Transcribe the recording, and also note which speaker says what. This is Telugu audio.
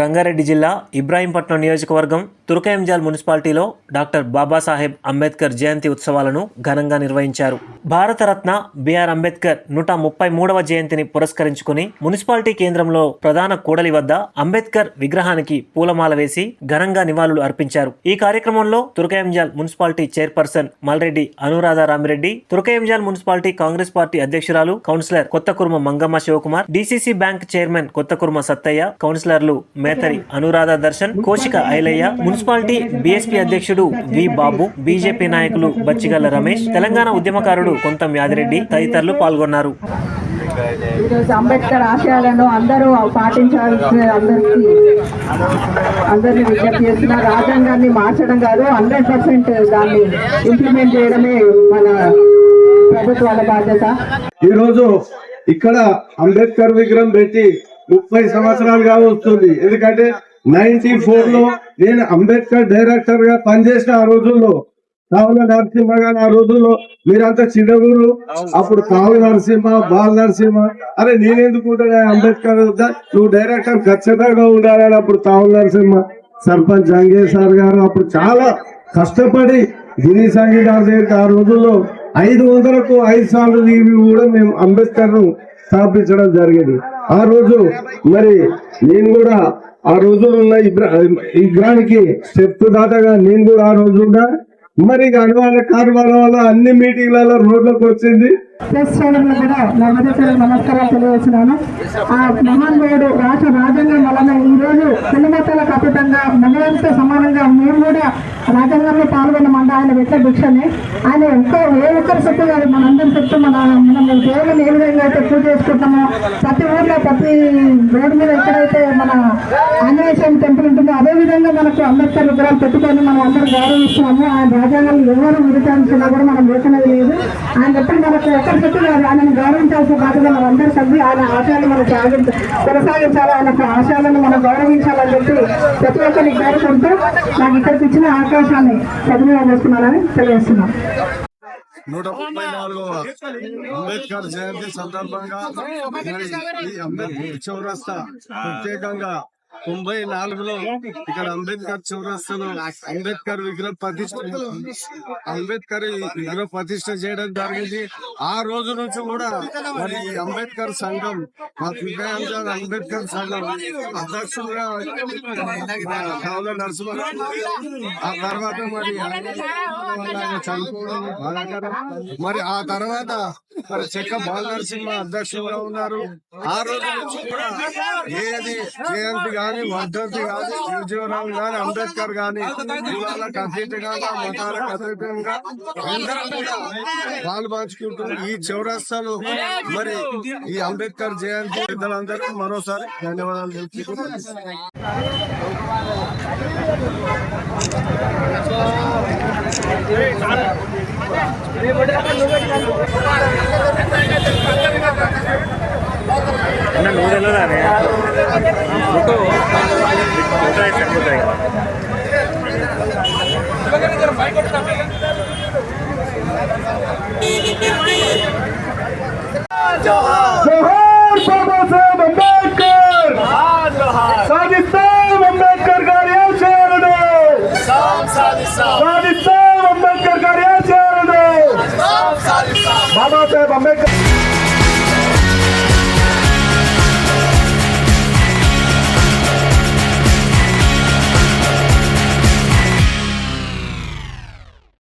Speaker 1: రంగారెడ్డి జిల్లా ఇబ్రాహీంపట్నం నియోజకవర్గం తుర్కయంజాల్ మున్సిపాలిటీలో డాక్టర్ బాబాసాహెబ్ అంబేద్కర్ జయంతి ఉత్సవాలను ఘనంగా నిర్వహించారు. భారతరత్న బిఆర్ అంబేద్కర్ 133వ జయంతిని పురస్కరించుకుని మున్సిపాలిటీ కేంద్రంలో ప్రధాన కూడలి వద్ద అంబేద్కర్ విగ్రహానికి పూలమాల వేసి ఘనంగా నివాళులు అర్పించారు. ఈ కార్యక్రమంలో Turkayamjal municipality chairperson Malreddy Anuradha Ramireddy, Turkayamjal municipality Congress party అధ్యక్షురాలు councillor Kothakurma Mangamma Shivakumar, DCC bank chairman Kothakurma Sattaiah, కౌన్సిలర్లు మేతరి అనురాధ దర్శన్, కోశిక ఐలయ్య, మున్సిపాలిటీ బీఎస్పీ అధ్యక్షుడు వి బాబు, బీజేపీ నాయకులు బచ్చిగల్ల రమేష్, తెలంగాణ ఉద్యమకారుడు కొంతం యాదిరెడ్డి తదితరులు పాల్గొన్నారు.
Speaker 2: అంబేద్కర్ ఆశయాలను అందరూ పాటించాల్సిన అందరినీ విజ్ఞప్తి చేస్తున్న రాజ్యాంగాన్ని మార్చడం కాదు, 100% దాన్ని ఇంప్లిమెంట్ చేయడమే మన ప్రభుత్వాల బాధ్యత.
Speaker 3: ఈరోజు ఇక్కడ అంబేద్కర్ విగ్రహం పెట్టి 30 సంవత్సరాలుగా వస్తుంది. ఎందుకంటే 94 లో నేను అంబేద్కర్ డైరెక్టర్ గా పనిచేసిన ఆ రోజుల్లో కావుల నరసింహ గారు, ఆ రోజుల్లో మీరంతా చిన్నగురు, అప్పుడు కావుల నరసింహ, బాల నరసింహ, అరే నేనెందుకు ఉంటాను అంబేద్కర్ నువ్వు డైరెక్టర్ ఖచ్చితంగా ఉండాలని అప్పుడు కావుల నరసింహ, సర్పంచ్ జంగే సార్ గారు అప్పుడు చాలా కష్టపడి గిరి సంఘి గారి దగ్గరికి ఆ రోజుల్లో 500కు 5 సార్లు దిగి కూడా మేము అంబేద్కర్ ను స్థాపించడం జరిగింది. ఆ రోజు మరి నేను కూడా ఆ రోజులు ఉన్న విగ్రహానికి స్టెప్ దాతగా నేను కూడా ఆ రోజు ఉన్నా. మరి అనువాద కార్యాల వల్ల అన్ని మీటింగ్లలో రోడ్లకు వచ్చింది.
Speaker 2: కూడా నమస్కారాలు తెలియజేస్తున్నాను. ఆ మహానుభావుడు రాష్ట్ర రాజ్యాంగం వలన ఈ రోజు కులమతాలకు అతీతంగా మహిళలతో సమానంగా మేము కూడా రాజ్యాంగంలో పాల్గొన్నామంటే ఆయన పెట్టే భిక్షని ఆయన ఏ ఒక్కరి సొత్తు కాదు, మనందరి సొత్తు. మనం దేవుని ఏ విధంగా అయితే పూజ చేసుకుంటామో ప్రతి ఊర్లో ప్రతి రోడ్డు మీద ఎక్కడైతే మన ఆంజనేయ స్వామి టెంపుల్ ఉంటుందో అదే విధంగా మనకు అంబేద్కర్ విగ్రహాలు పెట్టుకొని మనం అందరూ గౌరవిస్తున్నాము. ఆయన రాజ్యాంగాన్ని ఎవరు విధించినా కూడా మనం వేసినది లేదు. ఆయన ఎప్పుడు మనకు ఒకరి సొత్తు కాదు, ఆయనను గౌరవించాల్సిన బాధ్యత మనం అందరూ సభ్యు. ఆయన ఆశయాలు మనం కొనసాగించాలి, ఆయన ఆశయాలను మనం గౌరవించాలని చెప్పి ప్రతి ఒక్కరిని కోరుకుంటూ నాకు ఇక్కడికి ఇచ్చిన అవకాశాన్ని సద్వినియోగం చేసుకున్నానని తెలియజేస్తున్నాను.
Speaker 3: 134వ అంబేద్కర్ జయంతి సందర్భంగా ఈ అంబేద్కర్ చౌరస్తా ప్రత్యేకంగా 94లో ఇక్కడ అంబేద్కర్ చౌరస్తాలో అంబేద్కర్ విగ్రహ ప్రతిష్ట చేయడం జరిగింది. ఆ రోజు నుంచి కూడా మరి అంబేద్కర్ సంఘం, మా తుర్కయంజాల్ అంబేద్కర్ సంఘం అధ్యక్షులుగా కావుల నరసింహ, ఆ తర్వాత మరి చనిపోవడం బాధాకరం. మరి ఆ తర్వాత మరి చెక్క బాల నరసింహ అధ్యక్షులుగా ఉన్నారు. ఆ రోజు నుంచి కూడా ఏది జయంతి గాని వర్ధంతి గాని యువజీవనం గాని అంబేద్కర్ గాని కులాలకు అతీతంగా మతాలకు అతీతంగా అందరం కూడా పాలు పంచుకుంటూ ఈ చౌరస్తాలో మరి ఈ అంబేద్కర్ జయంతి పెద్దలందరికీ మరోసారి ధన్యవాదాలు తెలుపుకుంటున్నాను. బాబాసాహెబ్ అంబేద్కర్